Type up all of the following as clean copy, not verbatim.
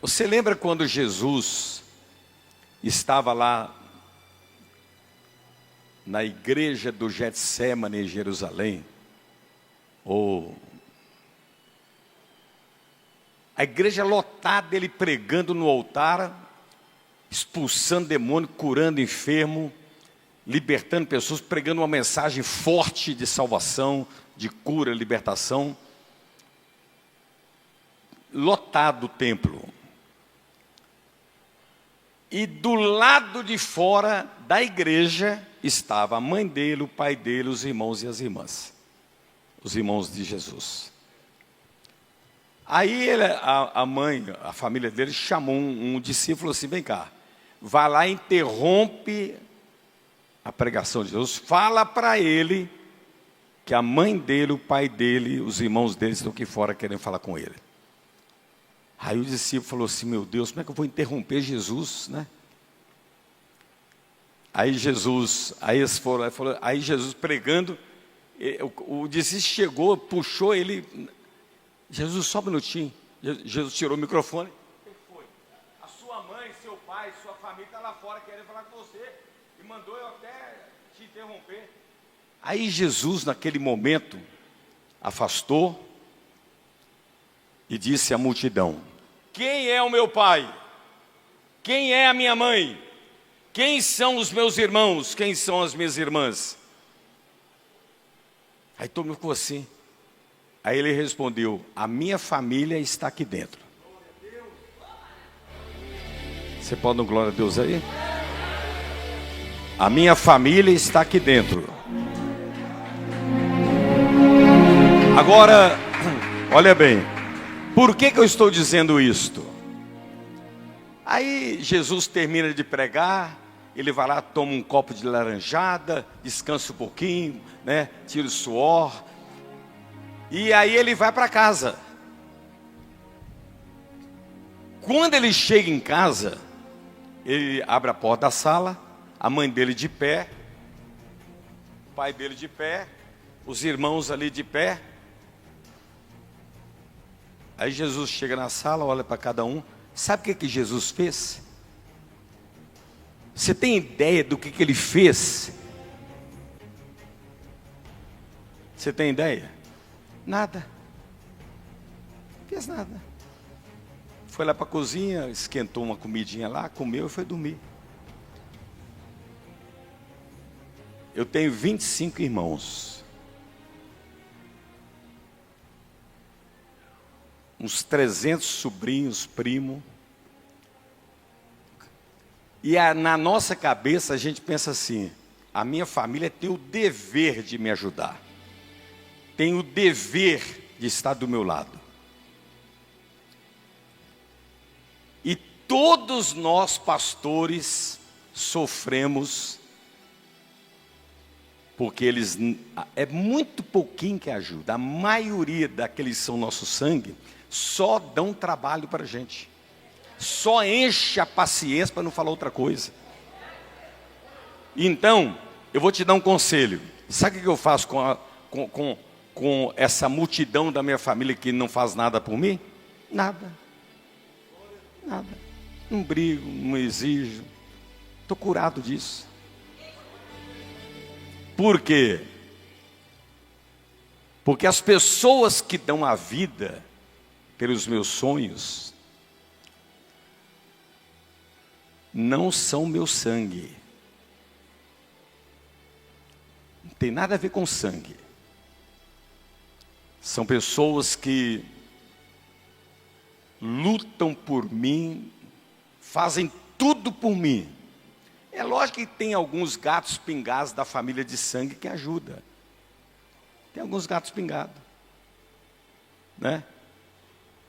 Você lembra quando Jesus estava lá na igreja do Getsêmani em Jerusalém? Ou a igreja lotada, ele pregando no altar, expulsando demônio, curando enfermo, libertando pessoas, pregando uma mensagem forte de salvação, de cura, libertação. Lotado o templo. E do lado de fora da igreja estava a mãe dele, o pai dele, os irmãos e as irmãs. Os irmãos de Jesus. Aí a mãe, a família dele, chamou um discípulo e falou assim: vem cá, vai lá e interrompe a pregação de Jesus, fala para ele que a mãe dele, o pai dele, os irmãos dele estão aqui fora querendo falar com ele. Aí o discípulo falou assim: meu Deus, como é que eu vou interromper Jesus, né? Aí Jesus pregando, o discípulo chegou, puxou ele. Jesus, só um minutinho. Jesus tirou o microfone. O que foi? A sua mãe, seu pai, sua família está lá fora querendo falar com você. E mandou eu até te interromper. Aí Jesus, naquele momento, afastou e disse à multidão: quem é o meu pai? Quem é a minha mãe? Quem são os meus irmãos? Quem são as minhas irmãs? Aí todo mundo ficou assim. Aí ele respondeu: a minha família está aqui dentro. Você pode dar glória a Deus aí? A minha família está aqui dentro. Agora, olha bem, por que eu estou dizendo isto? Aí Jesus termina de pregar, ele vai lá, toma um copo de laranjada, descansa um pouquinho, né? Tira o suor. E aí ele vai para casa. Quando ele chega em casa, ele abre a porta da sala, a mãe dele de pé, o pai dele de pé, os irmãos ali de pé. Aí Jesus chega na sala, olha para cada um. Sabe o que Jesus fez? Você tem ideia do que ele fez? Você tem ideia? Nada. Não fez nada. Foi lá para a cozinha, esquentou uma comidinha lá, comeu e foi dormir. Eu tenho 25 irmãos. Uns 300 sobrinhos, primo. E na nossa cabeça a gente pensa assim: a minha família tem o dever de me ajudar. Tem o dever de estar do meu lado. E todos nós, pastores, sofremos, porque é muito pouquinho que ajuda. A maioria daqueles que são nosso sangue só dão trabalho para a gente. Só enche a paciência, para não falar outra coisa. Então, eu vou te dar um conselho. Sabe o que eu faço com essa multidão da minha família que não faz nada por mim? Nada. Nada. Não brigo, não exijo. Estou curado disso. Por quê? Porque as pessoas que dão a vida pelos meus sonhos não são meu sangue. Não tem nada a ver com sangue. São pessoas que lutam por mim, fazem tudo por mim. É lógico que tem alguns gatos pingados da família de sangue que ajudam. Tem alguns gatos pingados, né?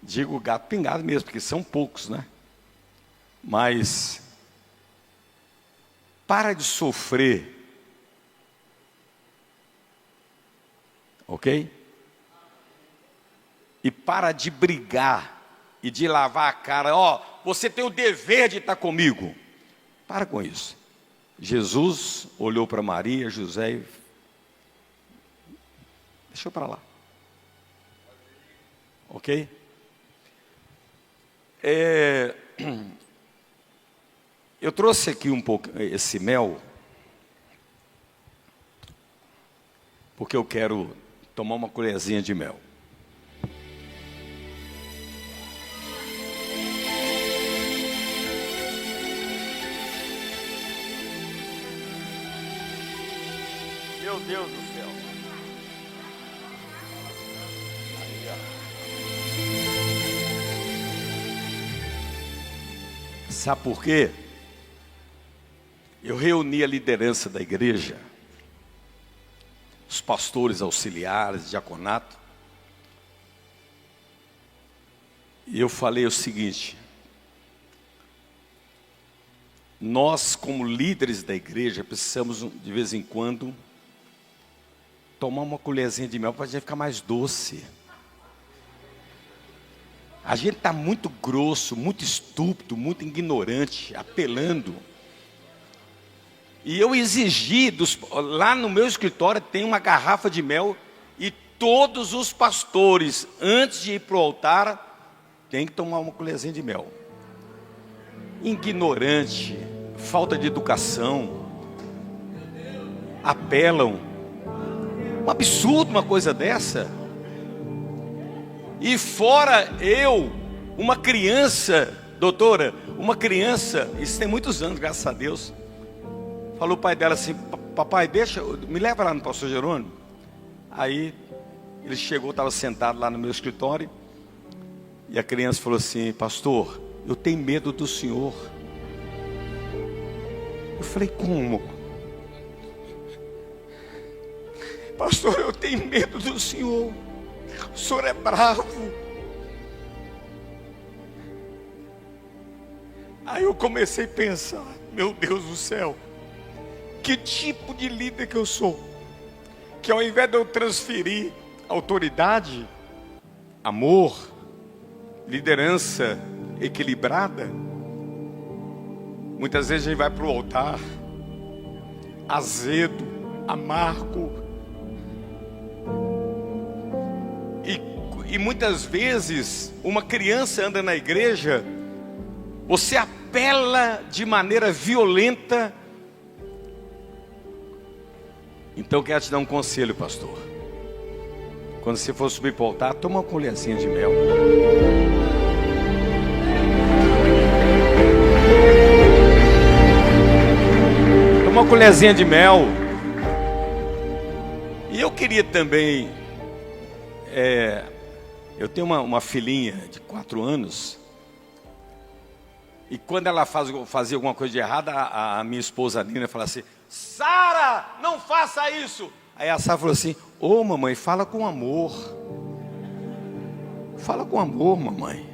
Digo gato pingado mesmo, porque são poucos, né? Mas para de sofrer, ok? E para de brigar e de lavar a cara. Ó, você tem o dever de estar comigo. Para com isso. Jesus olhou para Maria, José e deixou para lá. Ok? Eu trouxe aqui um pouco esse mel, porque eu quero tomar uma colherzinha de mel. Meu Deus do céu. Aí, ó. Sabe por quê? Eu reuni a liderança da igreja, os pastores auxiliares, diaconato, e eu falei o seguinte: nós, como líderes da igreja, precisamos de vez em quando tomar uma colherzinha de mel para a gente ficar mais doce. A gente está muito grosso, muito estúpido, muito ignorante, apelando. E eu exigi, lá no meu escritório tem uma garrafa de mel, e todos os pastores, antes de ir para o altar, tem que tomar uma colherzinha de mel. Ignorante, falta de educação, apelam. Um absurdo uma coisa dessa. E fora eu, uma criança, doutora, uma criança, isso tem muitos anos, graças a Deus, falou o pai dela assim: papai, me leva lá no pastor Jerônimo. Aí ele chegou, estava sentado lá no meu escritório, e a criança falou assim: pastor, eu tenho medo do senhor. Eu falei: como? Pastor, eu tenho medo do senhor. O senhor é bravo. Aí eu comecei a pensar: meu Deus do céu, que tipo de líder que eu sou? Que ao invés de eu transferir autoridade, amor, liderança equilibrada, muitas vezes a gente vai para o altar azedo, amargo, e muitas vezes uma criança anda na igreja, você apela de maneira violenta. Então eu quero te dar um conselho, pastor. Quando você for subir para o altar, toma uma colherzinha de mel. Toma uma colherzinha de mel. E eu queria também, eu tenho uma filhinha de 4 anos, e quando ela fazia alguma coisa de errada, a minha esposa Nina fala assim: Sara, não faça isso. Aí a Sara falou assim: ô mamãe, fala com amor. Fala com amor, mamãe.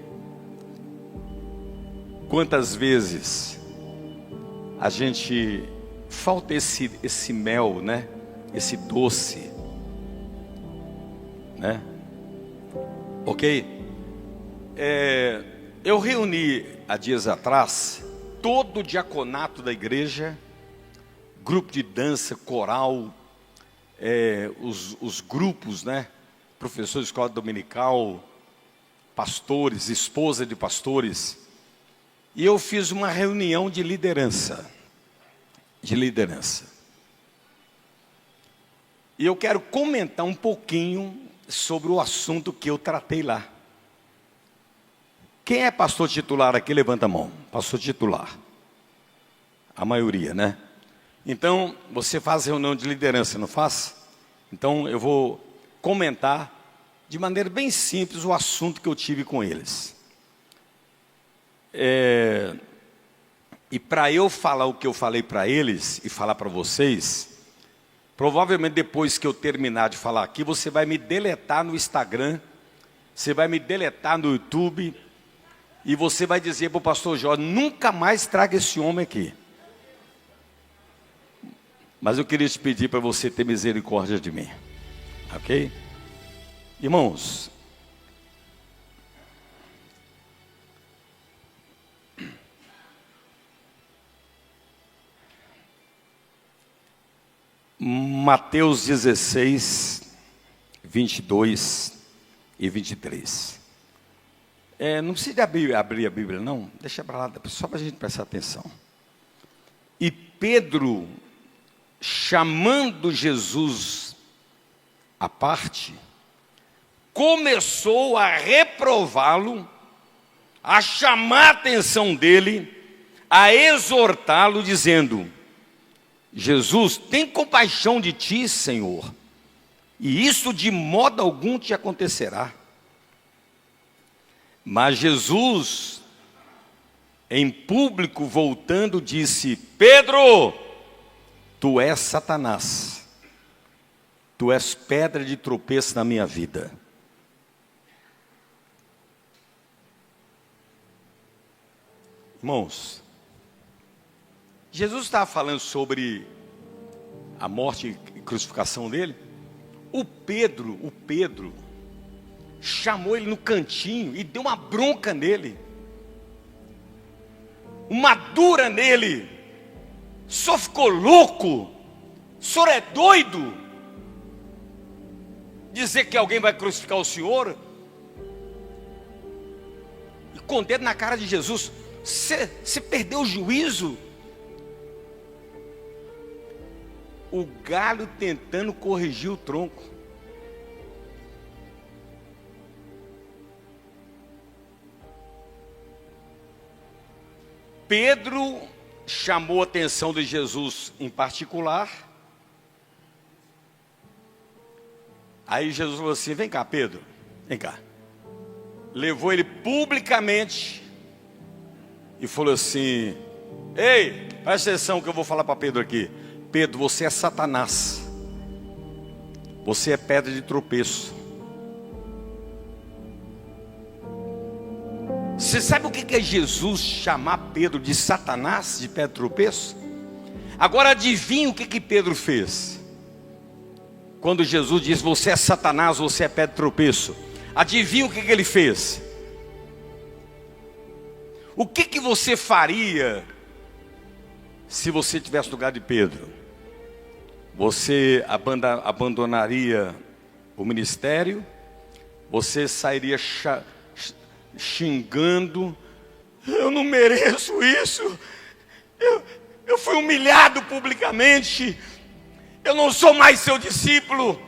Quantas vezes a gente falta esse mel, né? Esse doce, né? Ok? Eu reuni há dias atrás todo o diaconato da igreja, grupo de dança, coral, os grupos, né? Professores de escola dominical, pastores, esposa de pastores. E eu fiz uma reunião de liderança. E eu quero comentar um pouquinho sobre o assunto que eu tratei lá. Quem é pastor titular aqui? Levanta a mão. Pastor titular. A maioria, né? Então, você faz reunião de liderança, não faz? Então, eu vou comentar de maneira bem simples o assunto que eu tive com eles. E para eu falar o que eu falei para eles e falar para vocês, provavelmente depois que eu terminar de falar aqui, você vai me deletar no Instagram, você vai me deletar no YouTube, e você vai dizer para o pastor Jorge: nunca mais traga esse homem aqui. Mas eu queria te pedir para você ter misericórdia de mim, ok? Irmãos, Mateus 16, 22 e 23. Não precisa abrir a Bíblia, não. Deixa para lá, só para a gente prestar atenção. E Pedro, chamando Jesus à parte, começou a reprová-lo, a chamar a atenção dele, a exortá-lo, dizendo: Jesus, tem compaixão de ti, Senhor, e isso de modo algum te acontecerá. Mas Jesus, em público, voltando, disse: Pedro, tu és Satanás, tu és pedra de tropeço na minha vida. Irmãos, Jesus estava falando sobre a morte e crucificação dele. O Pedro chamou ele no cantinho e deu uma bronca nele, uma dura nele. O senhor ficou louco? O senhor é doido? Dizer que alguém vai crucificar o senhor? E com o dedo na cara de Jesus: você perdeu o juízo? O galho tentando corrigir o tronco. Pedro chamou a atenção de Jesus em particular. Aí Jesus falou assim: vem cá, Pedro, vem cá. Levou ele publicamente e falou assim: ei, presta atenção que eu vou falar para Pedro aqui. Pedro, você é Satanás, você é pedra de tropeço. Você sabe o que é Jesus chamar Pedro de Satanás, de pedra de tropeço? Agora adivinha o que Pedro fez quando Jesus disse: você é Satanás, você é pedra de tropeço. Adivinha o que ele fez? O que você faria se você tivesse no lugar de Pedro? Você abandonaria o ministério? Você sairia xingando: eu não mereço isso, eu fui humilhado publicamente, eu não sou mais seu discípulo,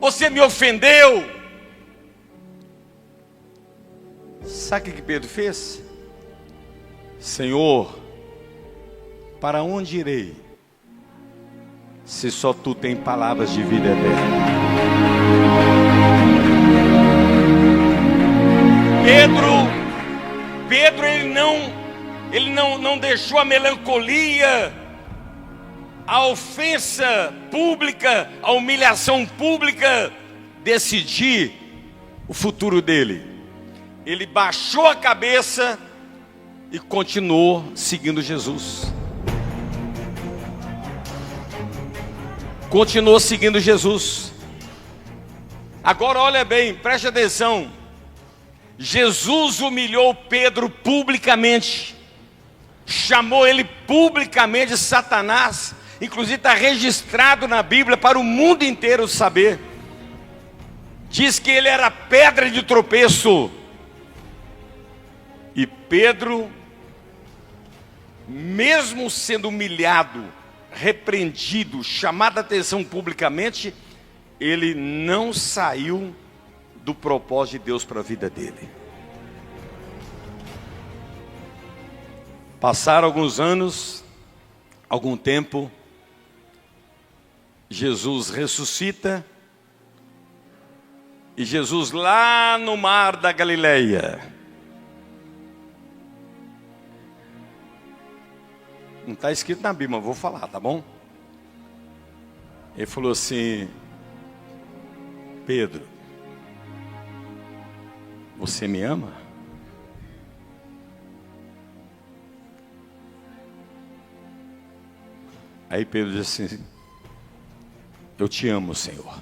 você me ofendeu. Sabe o que Pedro fez? Senhor, para onde irei, se só tu tem palavras de vida eterna? Pedro ele não deixou a melancolia, a ofensa pública, a humilhação pública decidir o futuro dele. Ele baixou a cabeça e continuou seguindo Jesus. Continuou seguindo Jesus. Agora olha bem, preste atenção. Jesus humilhou Pedro publicamente, chamou ele publicamente de Satanás. Inclusive está registrado na Bíblia para o mundo inteiro saber. Diz que ele era pedra de tropeço. E Pedro, mesmo sendo humilhado, repreendido, chamado a atenção publicamente, ele não saiu do propósito de Deus para a vida dele. Passaram alguns anos, algum tempo, Jesus ressuscita, e Jesus lá no mar da Galileia, não está escrito na Bíblia, mas vou falar, tá bom? Ele falou assim: Pedro, você me ama? Aí Pedro disse assim: eu te amo, Senhor.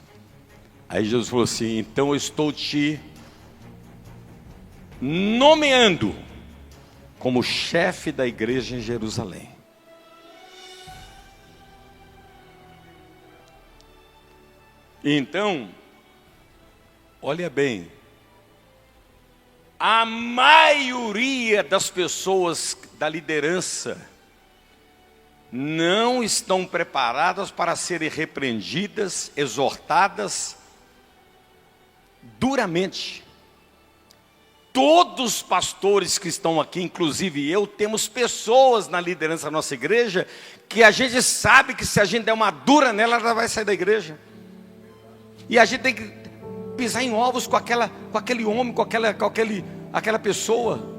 Aí Jesus falou assim: então eu estou te nomeando como chefe da igreja em Jerusalém. Então, olha bem, a maioria das pessoas da liderança não estão preparadas para serem repreendidas, exortadas duramente. Todos os pastores que estão aqui, inclusive eu, temos pessoas na liderança da nossa igreja que a gente sabe que se a gente der uma dura nela, ela vai sair da igreja. E a gente tem que pisar em ovos com aquele homem, com aquela pessoa.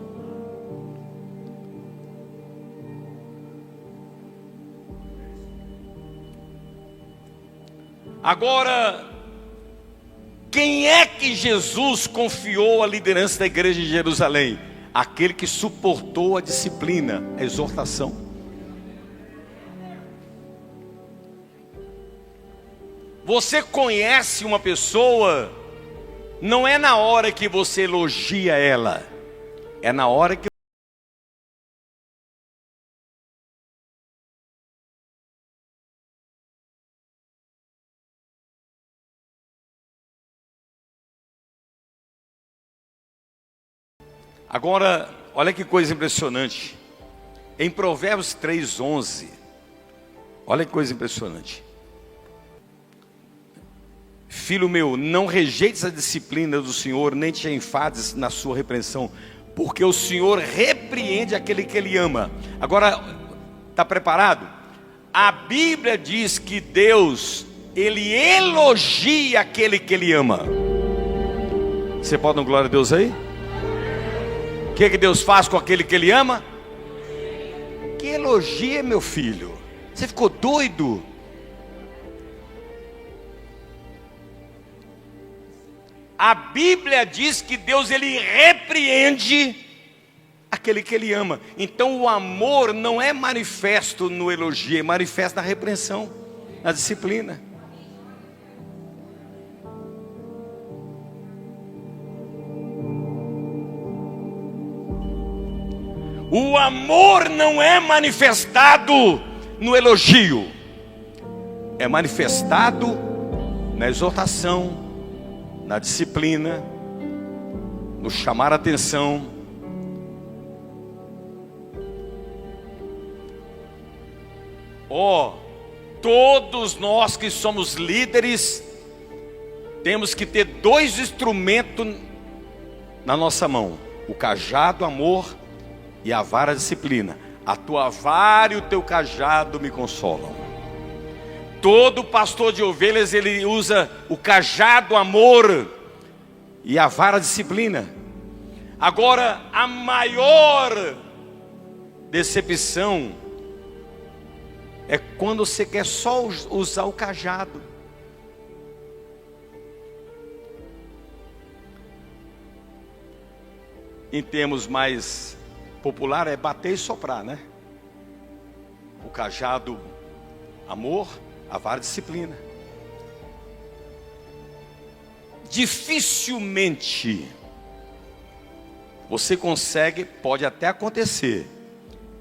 Agora, quem é que Jesus confiou a liderança da igreja de Jerusalém? Aquele que suportou a disciplina, a exortação. Você conhece uma pessoa, não é na hora que você elogia ela, é na hora que Agora, olha que coisa impressionante. Em Provérbios 3:11, olha que coisa impressionante. Filho meu, não rejeites a disciplina do Senhor, nem te enfades na sua repreensão, porque o Senhor repreende aquele que Ele ama. Agora, está preparado? A Bíblia diz que Deus, Ele elogia aquele que Ele ama. Você pode dar glória a Deus aí? O que Deus faz com aquele que Ele ama? Que elogia, meu filho. Você ficou doido? A Bíblia diz que Deus, Ele repreende aquele que Ele ama. Então o amor não é manifesto no elogio, é manifesto na repreensão, na disciplina. O amor não é manifestado no elogio, é manifestado na exortação, na disciplina, no chamar a atenção. Todos nós que somos líderes, temos que ter dois instrumentos na nossa mão: o cajado, amor, e a vara, disciplina. A tua vara e o teu cajado me consolam. Todo pastor de ovelhas, ele usa o cajado, amor, e a vara, disciplina. Agora, a maior decepção é quando você quer só usar o cajado. Em termos mais popular é bater e soprar, né? O cajado, amor, a vara, disciplina. Dificilmente você consegue, pode até acontecer,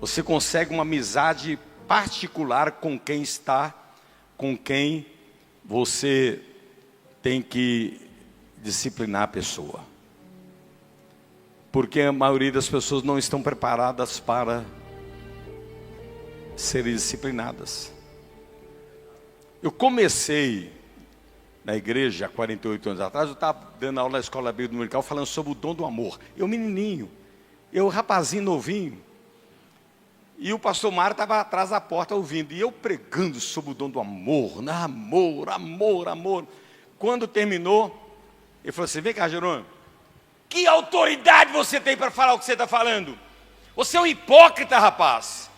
você consegue uma amizade particular com quem está, com quem você tem que disciplinar a pessoa. Porque a maioria das pessoas não estão preparadas para serem disciplinadas. Eu comecei na igreja há 48 anos atrás, eu estava dando aula na escola bíblica dominical falando sobre o dom do amor. Eu menininho, eu rapazinho novinho, e o pastor Mário estava atrás da porta ouvindo, e eu pregando sobre o dom do amor, né? Amor, amor, amor. Quando terminou, ele falou assim: vem cá, Jerônimo, que autoridade você tem para falar o que você está falando? Você é um hipócrita, rapaz.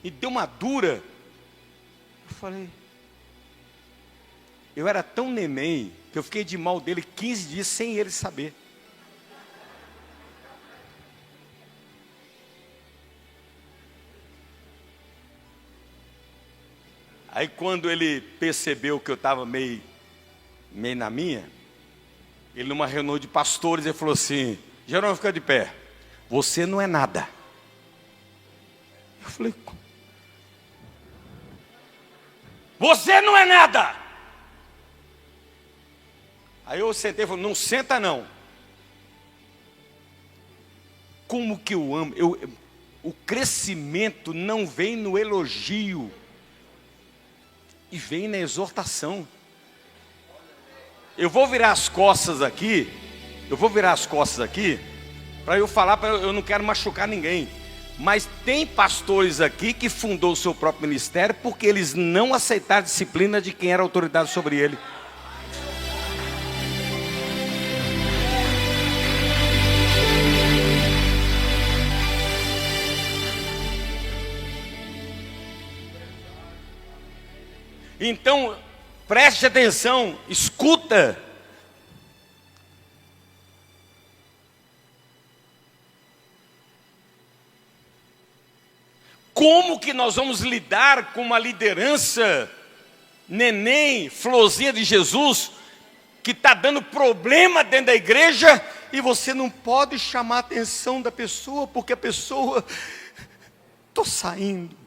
E deu uma dura. Eu falei, eu era tão neném que eu fiquei de mal dele 15 dias sem ele saber. Aí quando ele percebeu que eu estava meio na minha, ele numa reunião de pastores, ele falou assim: Jerônimo, fica de pé, você não é nada. Eu falei, você não é nada. Aí eu sentei e falei, não senta não. Como que eu amo, O crescimento não vem no elogio, e vem na exortação. Eu vou virar as costas aqui, para eu falar, eu não quero machucar ninguém. Mas tem pastores aqui que fundou o seu próprio ministério porque eles não aceitaram a disciplina de quem era autoridade sobre ele. Então, preste atenção, escuta. Como que nós vamos lidar com uma liderança, neném, florzinha de Jesus, que está dando problema dentro da igreja, e você não pode chamar a atenção da pessoa, porque a pessoa, estou saindo.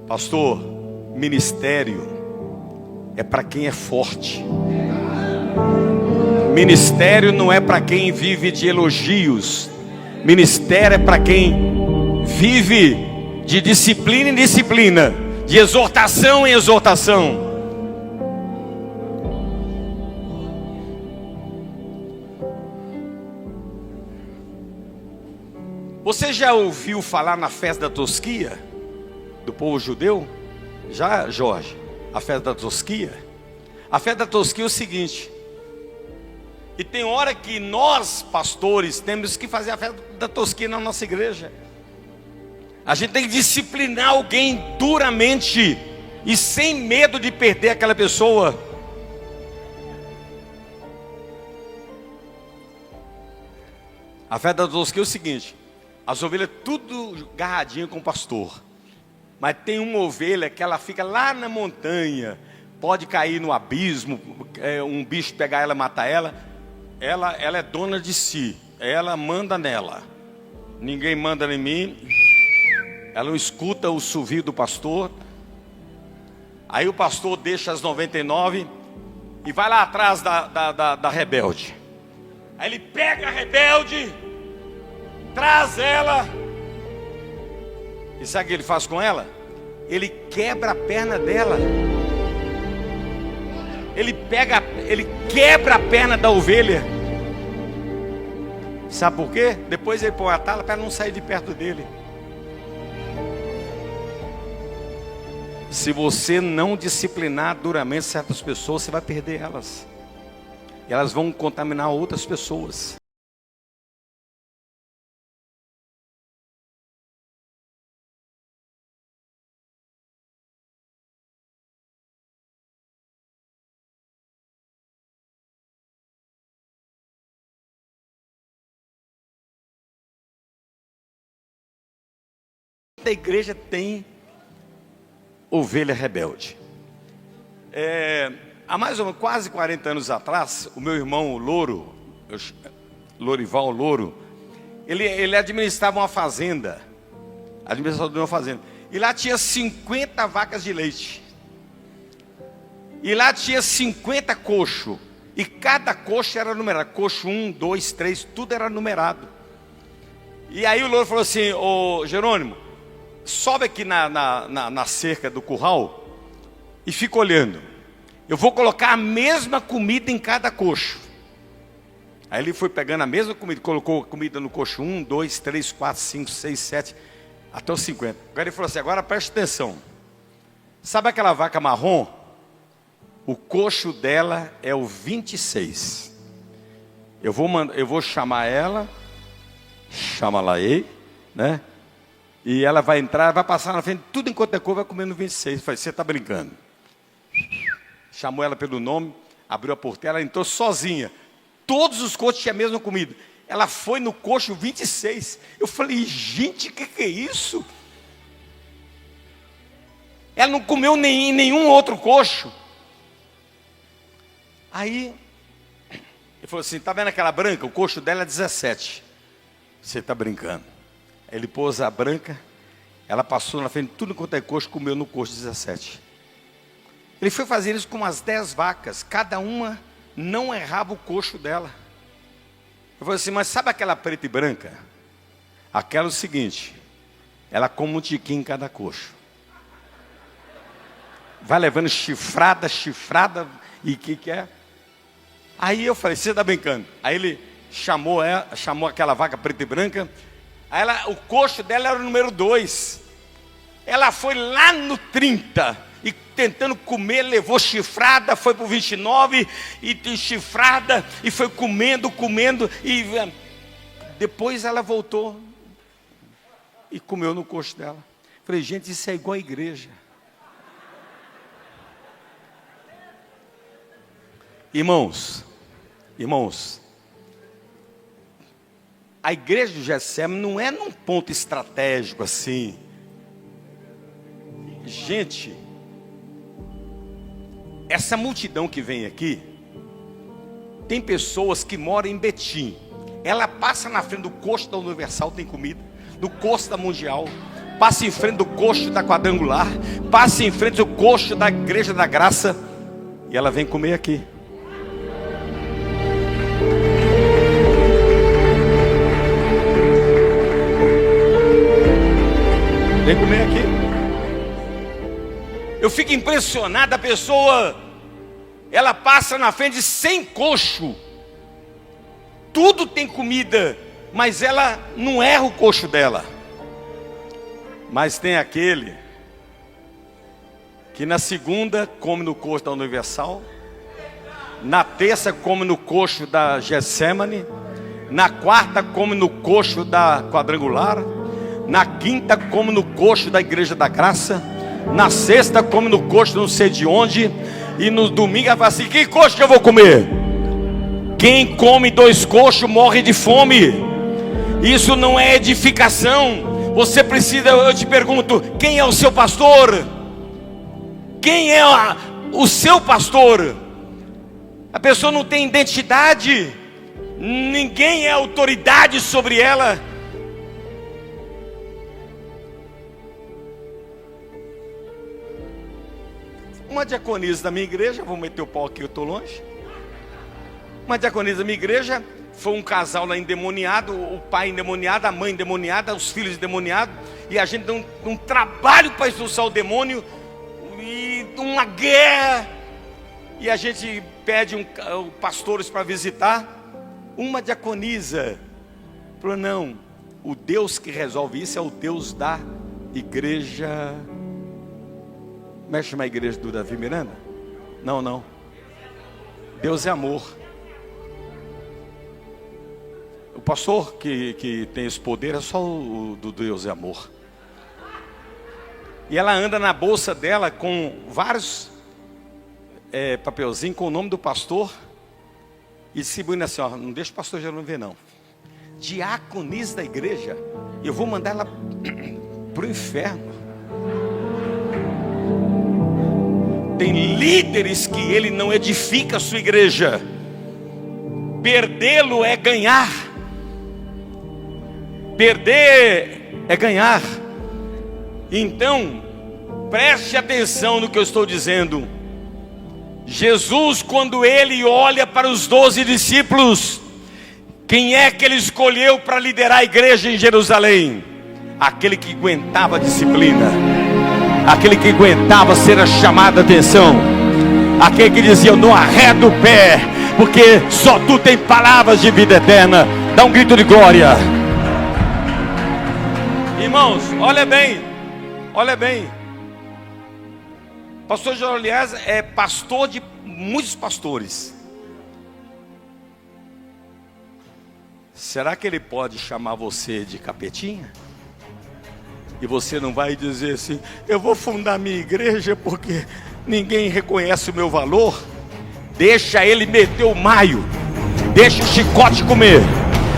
Pastor, ministério é para quem é forte. Ministério não é para quem vive de elogios. Ministério é para quem vive de disciplina em disciplina, de exortação em exortação. Você já ouviu falar na festa da Tosquia? Do povo judeu? Já, Jorge? A festa da Tosquia? A festa da Tosquia é o seguinte. E tem hora que nós, pastores, temos que fazer a festa da Tosquia na nossa igreja. A gente tem que disciplinar alguém duramente e sem medo de perder aquela pessoa. A festa da Tosquia é o seguinte. As ovelhas tudo garradinho com o pastor. Mas tem uma ovelha que ela fica lá na montanha, pode cair no abismo, um bicho pegar ela, matar ela. Ela é dona de si, ela manda nela. Ninguém manda em mim. Ela não escuta o assovio do pastor. Aí o pastor deixa as 99 e vai lá atrás da rebelde. Aí ele pega a rebelde, traz ela. E sabe o que ele faz com ela? Ele quebra a perna dela. Ele quebra a perna da ovelha. Sabe por quê? Depois ele põe a tala para não sair de perto dele. Se você não disciplinar duramente certas pessoas, você vai perder elas. E elas vão contaminar outras pessoas. A igreja tem ovelha rebelde. Há mais ou menos quase 40 anos atrás, o meu irmão Louro, Lorival Louro, ele administrava uma fazenda, administrador de uma fazenda, e lá tinha 50 vacas de leite, e lá tinha 50 coxos, e cada coxo era numerado, coxo 1, 2, 3, tudo era numerado. E aí o Louro falou assim: ô Jerônimo, sobe aqui na cerca do curral e fica olhando. Eu vou colocar a mesma comida em cada coxo. Aí ele foi pegando a mesma comida, colocou comida no coxo 1, 2, 3, 4, 5, 6, 7, até os 50. Agora ele falou assim: agora preste atenção. Sabe aquela vaca marrom? O coxo dela é o 26. Eu vou chamar ela, chama lá aí, né? E ela vai entrar, vai passar na frente, tudo enquanto é cor, vai comer no 26. Eu falei: você está brincando? Chamou ela pelo nome, abriu a porteira, ela entrou sozinha. Todos os coxos tinham a mesma comida. Ela foi no coxo 26. Eu falei: gente, o que é isso? Ela não comeu em nenhum outro coxo. Aí, ele falou assim: está vendo aquela branca? O coxo dela é 17. Você está brincando? Ele pôs a branca, ela passou na frente, tudo quanto é coxo, comeu no coxo 17. Ele foi fazer isso com umas 10 vacas, cada uma não errava o coxo dela. Eu falei assim, mas sabe aquela preta e branca? Aquela é o seguinte, ela come um tiquinho em cada coxo. Vai levando chifrada, e o que é? Aí eu falei, você está brincando? Aí ele chamou aquela vaca preta e branca. Aí o coxo dela era o número 2. Ela foi lá no 30 e tentando comer, levou chifrada, foi para o 29 e chifrada e foi comendo e depois ela voltou e comeu no coxo dela. Falei, gente, isso é igual a igreja. Irmãos, a igreja do Getsemane não é num ponto estratégico assim. Gente, essa multidão que vem aqui, tem pessoas que moram em Betim. Ela passa na frente do coxo da Universal, tem comida. Do coxo da Mundial, passa em frente do coxo da Quadrangular, passa em frente do coxo da Igreja da Graça, e ela vem comer aqui. Vem comer aqui. Eu fico impressionado, a pessoa, ela passa na frente sem coxo. Tudo tem comida, mas ela não erra o coxo dela. Mas tem aquele que na segunda come no coxo da Universal, na terça come no coxo da Getsemane, na quarta come no coxo da Quadrangular, na quinta come no coxo da Igreja da Graça, na sexta come no coxo não sei de onde, e no domingo ela fala assim, que coxo que eu vou comer? Quem come 2 coxos morre de fome. Isso não é edificação. Você precisa, eu te pergunto, quem é o seu pastor? Quem é o seu pastor? A pessoa não tem identidade, ninguém é autoridade sobre ela. Uma diaconisa da minha igreja, vou meter o pau aqui, eu estou longe. Uma diaconisa da minha igreja, foi um casal lá endemoniado, o pai endemoniado, a mãe endemoniada, os filhos endemoniados, e a gente deu um trabalho para expulsar o demônio, e uma guerra, e a gente pede pastores para visitar. Uma diaconisa falou, não, o Deus que resolve isso é o Deus da igreja. Mexe na igreja do Davi Miranda? Não. Deus é amor. O pastor que tem esse poder é só o do Deus é amor. E ela anda na bolsa dela com vários papelzinhos com o nome do pastor. E distribuindo assim, ó, não deixa o pastor já não ver não. Diaconisa da igreja. Eu vou mandar ela para o inferno. Tem líderes que ele não edifica a sua igreja. Perdê-lo é ganhar. Perder é ganhar. Então, preste atenção no que eu estou dizendo. Jesus, quando ele olha para os 12 discípulos, quem é que ele escolheu para liderar a igreja em Jerusalém? Aquele que aguentava a disciplina, aquele que aguentava ser a chamada atenção, aquele que dizia, eu não arredo o pé, porque só tu tem palavras de vida eterna. Dá um grito de glória. Irmãos, olha bem. Pastor Jolias é pastor de muitos pastores. Será que ele pode chamar você de capetinha? E você não vai dizer assim, eu vou fundar minha igreja porque ninguém reconhece o meu valor? Deixa ele meter o maio, deixa o chicote comer,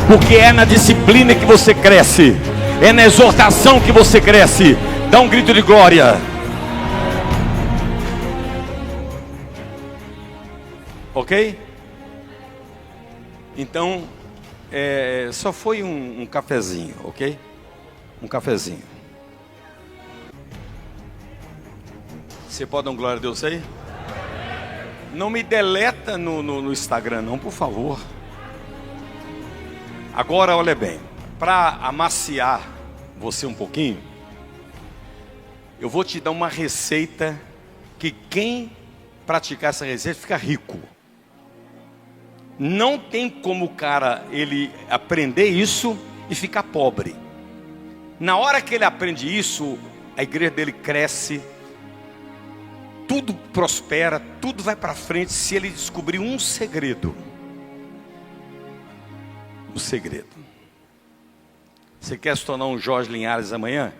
porque é na disciplina que você cresce, é na exortação que você cresce. Dá um grito de glória. Ok? Então, só foi um cafezinho, ok? Um cafezinho. Você pode dar um glória a Deus aí? Não me deleta no Instagram não, por favor. Agora, olha bem, para amaciar você um pouquinho, eu vou te dar uma receita que quem praticar essa receita fica rico. Não tem como o cara ele aprender isso e ficar pobre. Na hora que ele aprende isso, a igreja dele cresce, tudo prospera, tudo vai para frente se ele descobrir um segredo. Um segredo. Você quer se tornar um Jorge Linhares amanhã?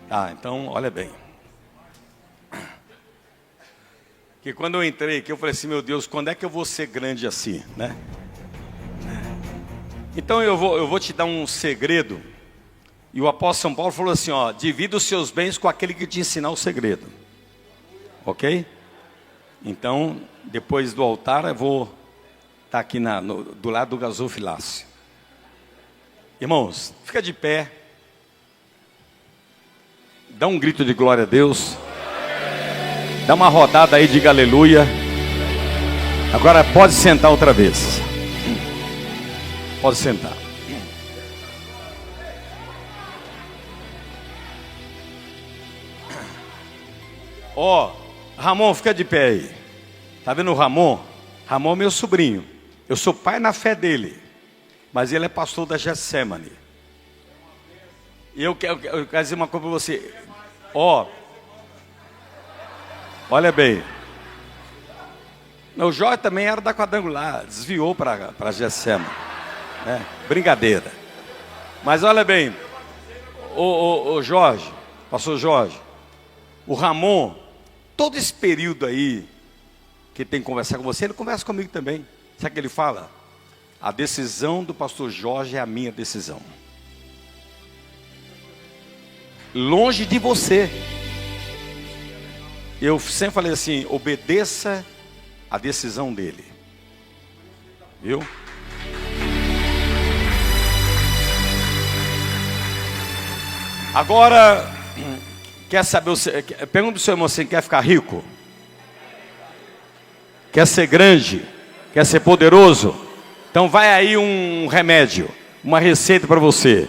Ah, então olha bem. Que quando eu entrei aqui, eu falei assim, meu Deus, quando é que eu vou ser grande assim, né? Então eu vou te dar um segredo. E o apóstolo São Paulo falou assim, ó, divida os seus bens com aquele que te ensinar o segredo. Ok? Então, depois do altar, eu vou estar aqui do lado do gasofilácio. Irmãos, fica de pé. Dá um grito de glória a Deus. Dá uma rodada aí, diga aleluia. Agora pode sentar outra vez. Pode sentar. Ó, Ramon, fica de pé aí. Tá vendo o Ramon? Ramon é meu sobrinho. Eu sou pai na fé dele. Mas ele é pastor da Getsemane. E eu quero dizer uma coisa para você. Ó, olha bem. O Jorge também era da quadrangular. Desviou para Getsemane. É, brincadeira. Mas olha bem. O Jorge, pastor Jorge. O Ramon, todo esse período aí que tem que conversar com você, ele conversa comigo também. Sabe o que ele fala? A decisão do pastor Jorge é a minha decisão. Longe de você. Eu sempre falei assim, obedeça a decisão dele. Viu? Agora, quer saber, pergunta para o seu irmão, você quer ficar rico? Quer ser grande? Quer ser poderoso? Então vai aí um remédio, uma receita para você.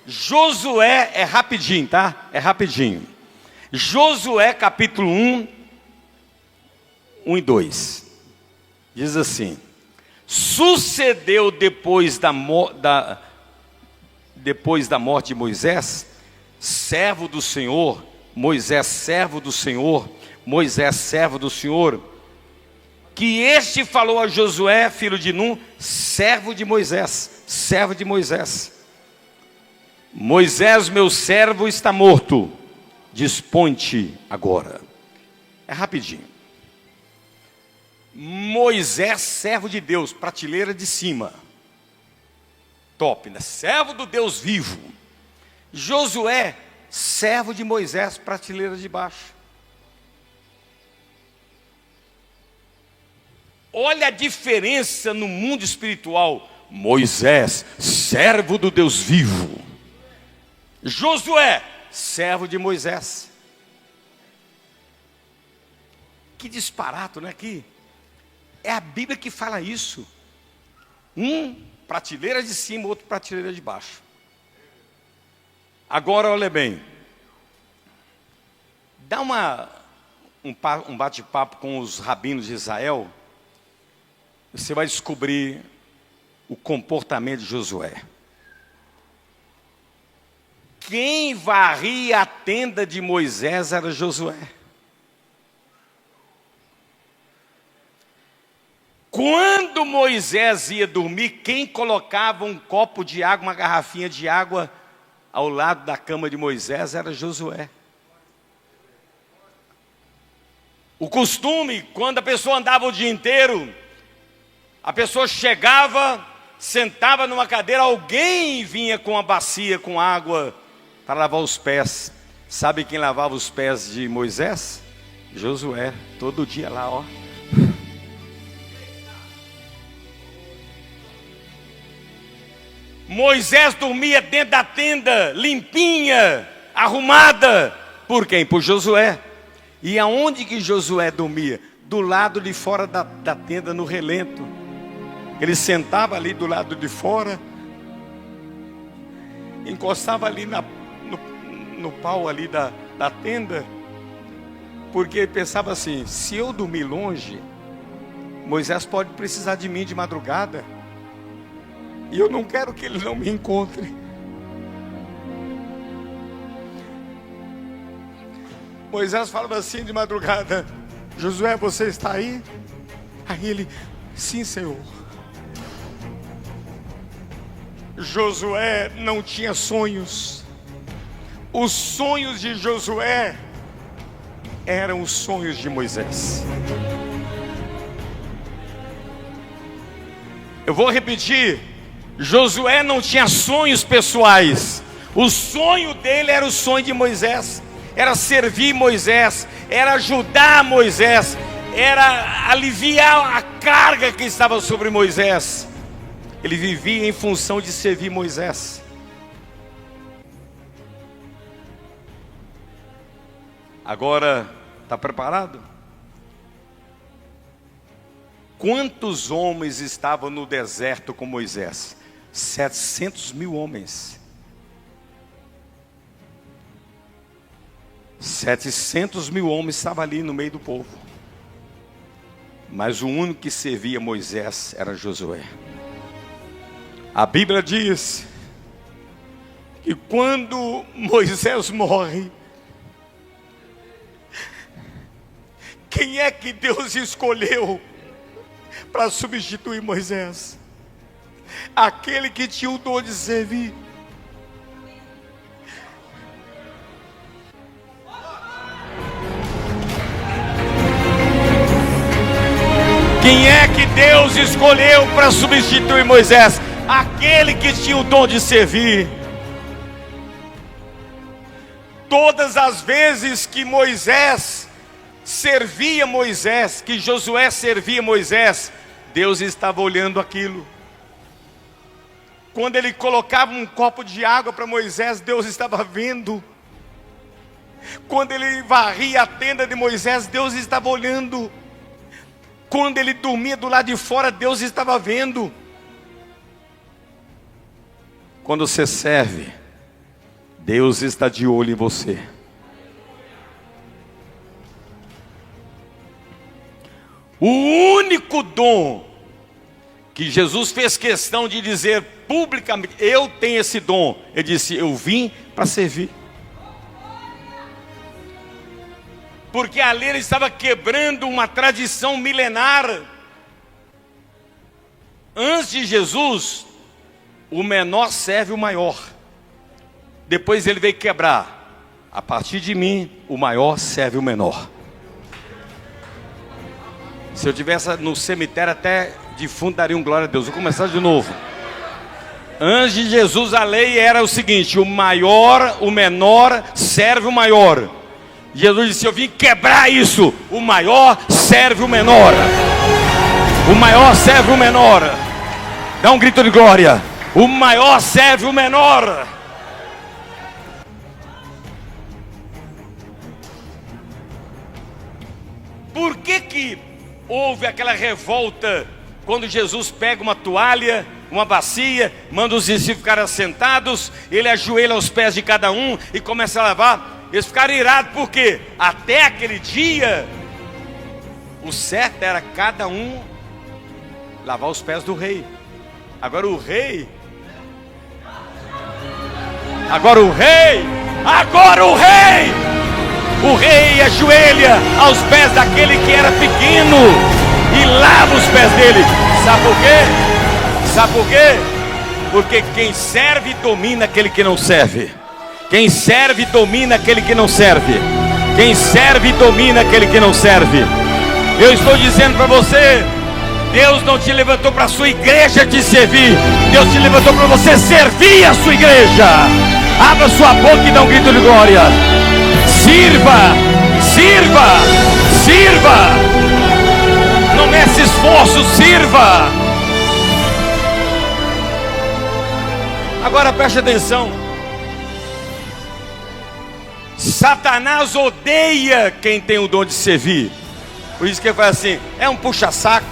Josué é rapidinho, tá? É rapidinho. Josué capítulo 1, 1 e 2. Diz assim: sucedeu depois da morte de Moisés, servo do Senhor, Moisés servo do Senhor, Moisés servo do Senhor, que este falou a Josué, filho de Num, servo de Moisés, servo de Moisés: Moisés, meu servo, está morto, dispõe-te agora. É rapidinho. Moisés, servo de Deus, prateleira de cima, top, né? Servo do Deus vivo. Josué, servo de Moisés, prateleira de baixo. Olha a diferença no mundo espiritual. Moisés, servo do Deus vivo. Josué, servo de Moisés. Que disparato, né? É a Bíblia que fala isso. Um, prateleira de cima, outro prateleira de baixo. Agora, olha bem. Dá um bate-papo com os rabinos de Israel. Você vai descobrir o comportamento de Josué. Quem varria a tenda de Moisés era Josué. Quando Moisés ia dormir, quem colocava um copo de água, uma garrafinha de água ao lado da cama de Moisés era Josué. O costume, quando a pessoa andava o dia inteiro, a pessoa chegava, sentava numa cadeira, alguém vinha com uma bacia com água para lavar os pés. Sabe quem lavava os pés de Moisés? Josué, todo dia lá, ó. Moisés dormia dentro da tenda, limpinha, arrumada. Por quem? Por Josué. E aonde que Josué dormia? do lado de fora da tenda, no relento. Ele sentava ali do lado de fora, encostava ali no pau ali da tenda, porque ele pensava assim: se eu dormir longe, Moisés pode precisar de mim de madrugada, e eu não quero que ele não me encontre. Moisés falava assim de madrugada: Josué, você está aí? Aí ele: sim, Senhor. Josué não tinha sonhos. Os sonhos de Josué eram os sonhos de Moisés. Eu vou repetir: Josué não tinha sonhos pessoais. O sonho dele era o sonho de Moisés. Era servir Moisés, era ajudar Moisés, era aliviar a carga que estava sobre Moisés. Ele vivia em função de servir Moisés. Agora, está preparado? Quantos homens estavam no deserto com Moisés? 700 mil homens. 700 mil homens estavam ali no meio do povo. Mas o único que servia Moisés era Josué. A Bíblia diz que quando Moisés morre, quem é que Deus escolheu para substituir Moisés? Aquele que tinha o dom de servir. Quem é que Deus escolheu para substituir Moisés? Aquele que tinha o dom de servir. Todas as vezes que Moisés servia Moisés, que Josué servia Moisés, Deus estava olhando aquilo. Quando ele colocava um copo de água para Moisés, Deus estava vendo. Quando ele varria a tenda de Moisés, Deus estava olhando. Quando ele dormia do lado de fora, Deus estava vendo. Quando você serve, Deus está de olho em você. O único dom que Jesus fez questão de dizer publicamente: eu tenho esse dom. Ele disse: eu vim para servir. Porque ali ele estava quebrando uma tradição milenar. Antes de Jesus, o menor serve o maior. Depois ele veio quebrar: a partir de mim, o maior serve o menor. Se eu tivesse no cemitério, até defunto daria um glória a Deus. Vou começar de novo. Antes de Jesus, a lei era o seguinte: o maior, o menor serve o maior. Jesus disse: eu vim quebrar isso. O maior serve o menor. O maior serve o menor. Dá um grito de glória. O maior serve o menor. Por que houve aquela revolta quando Jesus pega uma toalha, uma bacia, manda os discípulos ficarem assentados, ele ajoelha aos pés de cada um e começa a lavar? Eles ficaram irados porque até aquele dia o certo era cada um lavar os pés do rei. Agora o rei ajoelha aos pés daquele que era pequeno e lava os pés dele. Sabe por quê? Sabe por quê? Porque quem serve domina aquele que não serve. Quem serve domina aquele que não serve. Quem serve domina aquele que não serve. Eu estou dizendo para você: Deus não te levantou para a sua igreja te servir. Deus te levantou para você servir a sua igreja. Abra sua boca e dá um grito de glória. Sirva, sirva, sirva. Não mece esforço, sirva. Agora preste atenção. Satanás odeia quem tem o dom de servir. Por isso que ele fala assim, é um puxa-saco.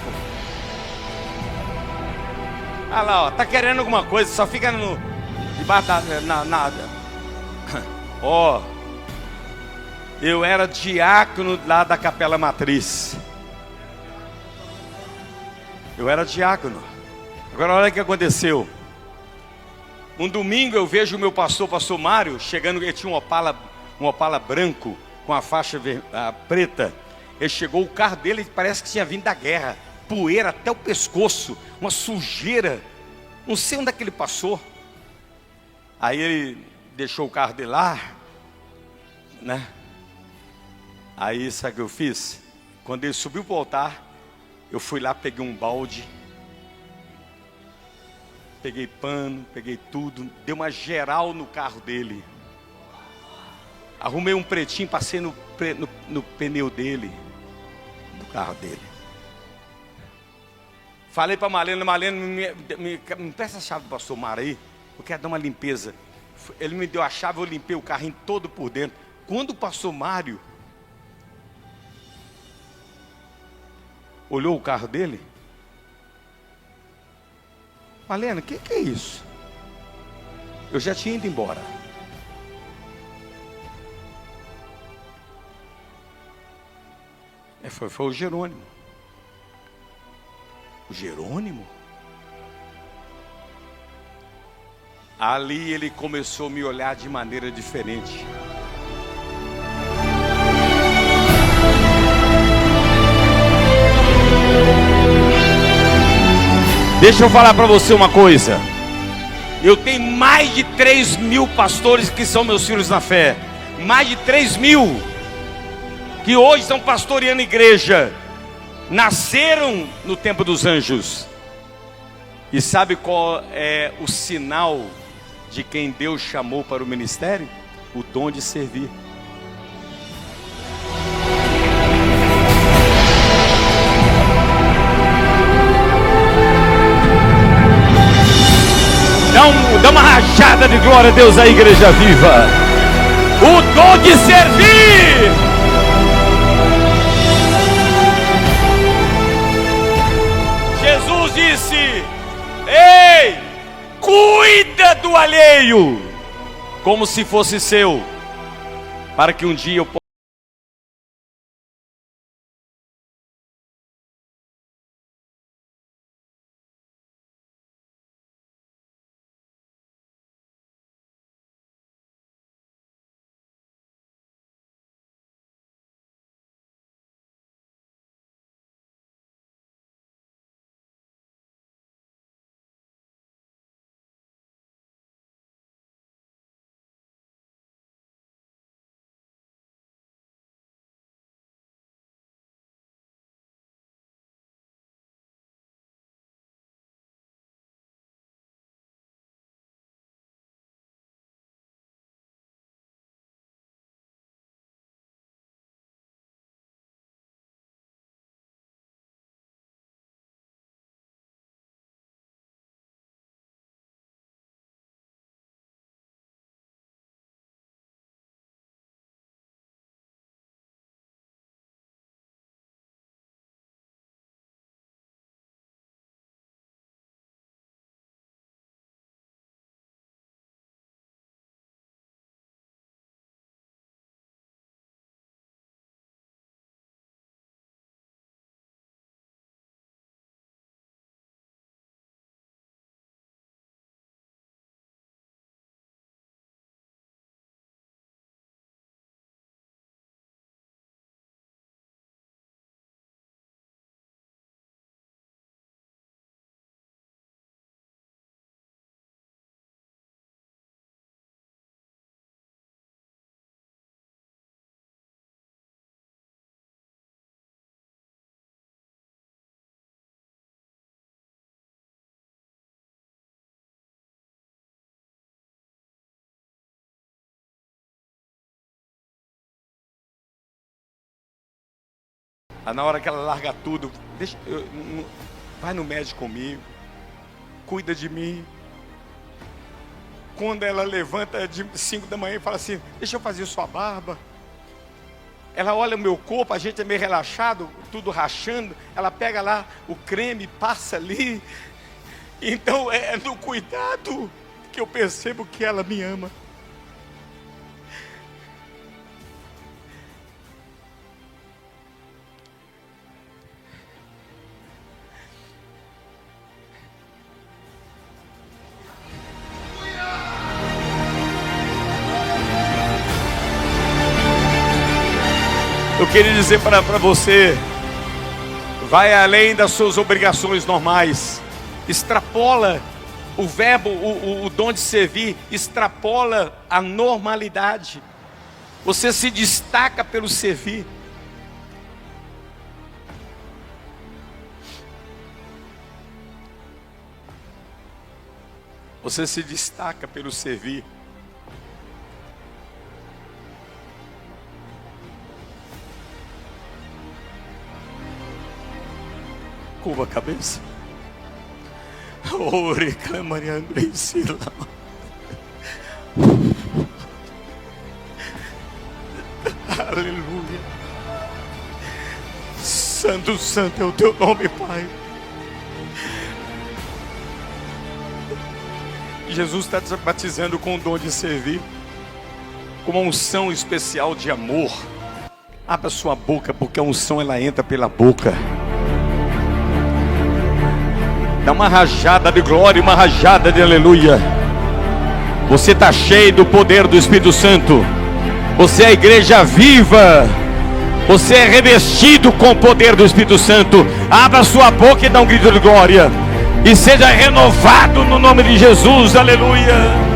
Olha lá, ó, tá querendo alguma coisa, só fica debaixo da nada. Ó, eu era diácono lá da Capela Matriz. Eu era diácono. Agora olha o que aconteceu. Um domingo eu vejo o meu pastor Mário, chegando, ele tinha um Opala branco, com a faixa preta. Ele chegou, o carro dele parece que tinha vindo da guerra. Poeira até o pescoço, uma sujeira. Não sei onde é que ele passou. Aí ele deixou o carro dele lá, né? Aí sabe o que eu fiz? Quando ele subiu para o altar, eu fui lá, peguei um balde, peguei pano, peguei tudo, dei uma geral no carro dele. Arrumei um pretinho, passei no pneu dele, do carro dele. Falei para Marlene, me presta a chave do pastor Mário aí, eu quero dar uma limpeza. Ele me deu a chave, eu limpei o carrinho todo por dentro. Quando o pastor Mário olhou o carro dele, Marlene, o que é isso? Eu já tinha ido embora. Foi o Jerônimo. O Jerônimo? Ali ele começou a me olhar de maneira diferente. Deixa eu falar para você uma coisa. Eu tenho mais de 3.000 pastores que são meus filhos na fé. Mais de 3.000 que hoje estão pastoreando igreja. Nasceram no tempo dos anjos. E sabe qual é o sinal de quem Deus chamou para o ministério? O dom de servir. Dá uma rajada de glória a Deus aí, igreja viva. O dom de servir. Jesus disse: ei, cuida do alheio como se fosse seu, para que um dia eu possa. Na hora que ela larga tudo, vai no médico comigo, cuida de mim. Quando ela levanta de 5 da manhã e fala assim: deixa eu fazer sua barba. Ela olha o meu corpo, a gente é meio relaxado, tudo rachando. Ela pega lá o creme, passa ali. Então é no cuidado que eu percebo que ela me ama. Eu queria dizer para você, vai além das suas obrigações normais, extrapola o verbo, o dom de servir, extrapola a normalidade. Você se destaca pelo servir. Você se destaca pelo servir. Curva a cabeça. Ore, clamareando em Sila. Aleluia. Santo, santo é o teu nome, Pai. Jesus está te batizando com o dom de servir, com uma unção especial de amor. Abra sua boca, porque a unção ela entra pela boca. Dá uma rajada de glória, uma rajada de aleluia. Você está cheio do poder do Espírito Santo. Você é a igreja viva. Você é revestido com o poder do Espírito Santo. Abra sua boca e dá um grito de glória. E seja renovado no nome de Jesus, aleluia.